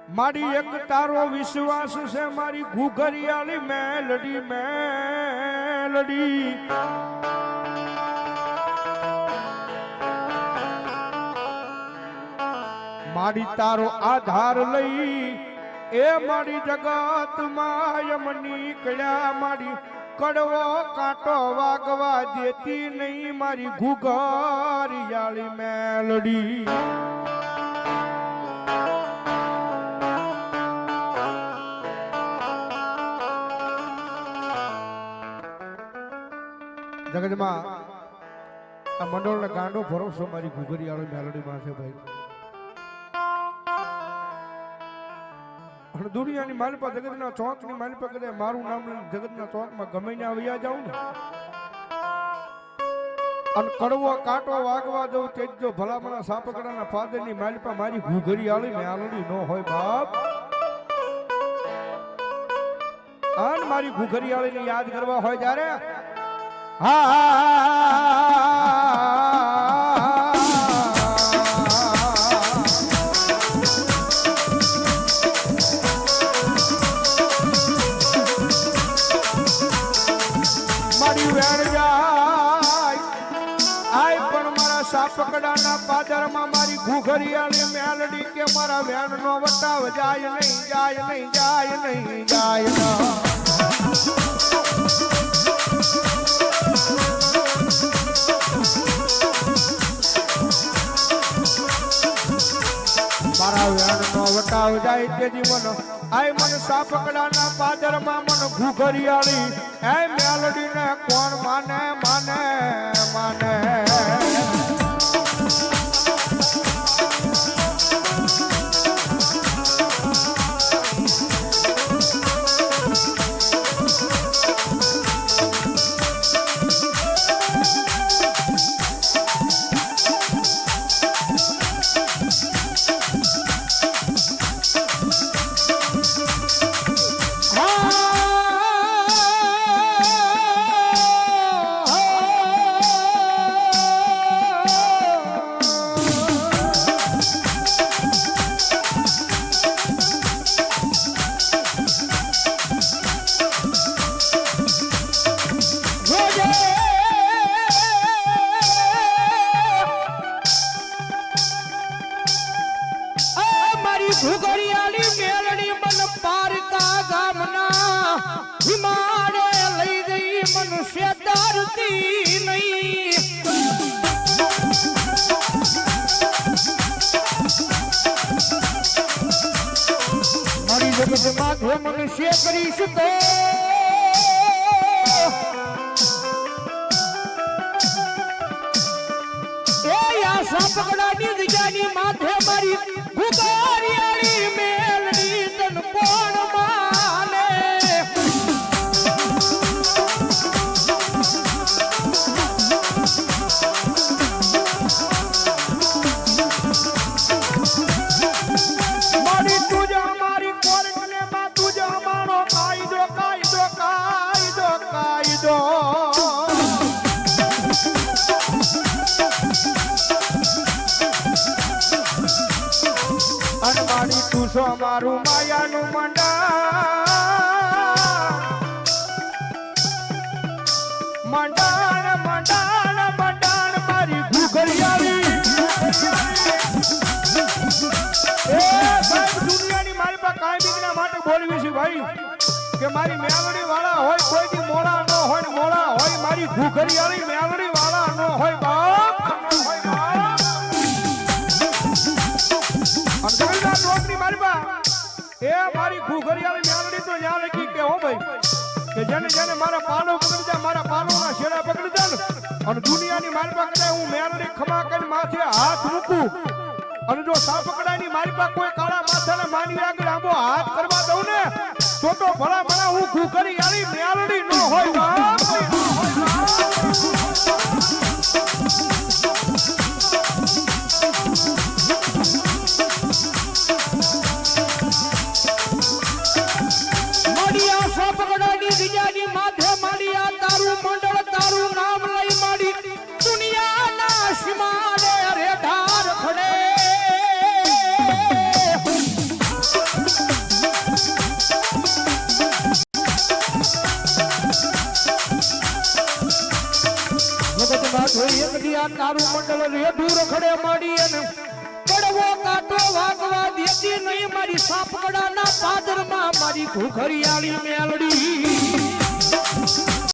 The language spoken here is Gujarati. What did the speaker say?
મારી એક તારો વિશ્વાસ છે મારી ઘુઘરિયાળી મેલડી મેલડી મારી તારો આધાર લઈ એ મારી જગત માયમની કળ્યા મારી કડવો કાંટો વાગવા દેતી નહીં મારી ઘુઘરિયાળી મેલડી જગતમાં આ મંડળને ગાંડો ભરોસો મારી ઘુઘરિયાળી મેલડીમાં છે ભાઈ. અને દુનિયાની માલિપા જગતના ચોકની માલિપા કદાચ મારું નામ લઈને જગતના ચોકમાં ગમે ને આવ્યા જાઉં ને અને કડવો કાંટો વાગવા દઉં તે જો ભલામણા સાપકડાના ફાદરની માલિપા મારી ઘુઘરિયાળી મેલડી ન હોય બાપ. અને મારી ઘુઘરિયાળીને યાદ કરવા હોય ત્યારે મારી વેણ જાય આય પણ મારા સાપકડાના પાદરમાં મારી ઘુઘરિયાળી મેલડી કે મારા વેણ નો વટાવ જાય નહીં જાય નહીં જાય નહીં જાય ના મારા વેણ નો વટાવ જાય તેથી મન આય મન સાપકડાના પાદરમાં મન ઘુઘરિયાળી એ મેલડી ને કોણ માને માને માને ઘુઘરિયાળી મેલડી મન પારકા ગામના હિમાડે લઈ ગઈ મનુષ્ય દારતી નહીં મારી જગત માથે મનુષ્ય કરીશ તો એ આ સાપકડાની દિજાની માથે મારી ઘુઘરિયાળી મેલડી તન કોણ માને મારી તુજા મારી કોર્ટને માં તુજા મારો કાયદો કાયદો કાયદો કાયદો અનમારી તું સો મારું માયાનું મંડાણ મંડાણ મંડાણ મારી ઘુઘરિયાળી એ સાહેબ દુનિયાની મારી પાસે કાંઈ બીકના માટે બોલવી છે ભાઈ કે મારી મેલડી વાળા હોય કોઈ દી મોળા ન હોય ને મોળા હોય મારી ઘુઘરિયાળી મેલડી વાળા ન હોય બાપ મારી ઘુઘરિયાળી મેલડી તો ન્યા લખી કે હો ભાઈ કે જેને જેને મારા પાલો પકડી જાય મારા પાલોના છેડા પકડી જાય ને અને દુનિયાની મારી પાસે હું મેલડી ખમા કરીને માથે હાથ મૂકું અને જો સાપકડાની મારી પાસે કોઈ કાળા માથાને માની આગળ આંબો હાથ કરવા દઉં ને તો ભલા ભલા હું ઘુઘરિયાળી મેલડી ન હોય બાપ બીજાની માથે માડિયા તારું મંડળ તારું નામ લઈ માડી દુનિયાના સીમાડે રે ધાર ખડે બગડી આ તારું મંડળ રેઢું રખડે માડી અને કડવો કાંટો વાગવા દેતી નહીં મારી સાપકડાના પાદરમાં મારી ઘુઘરિયાળી મેલડી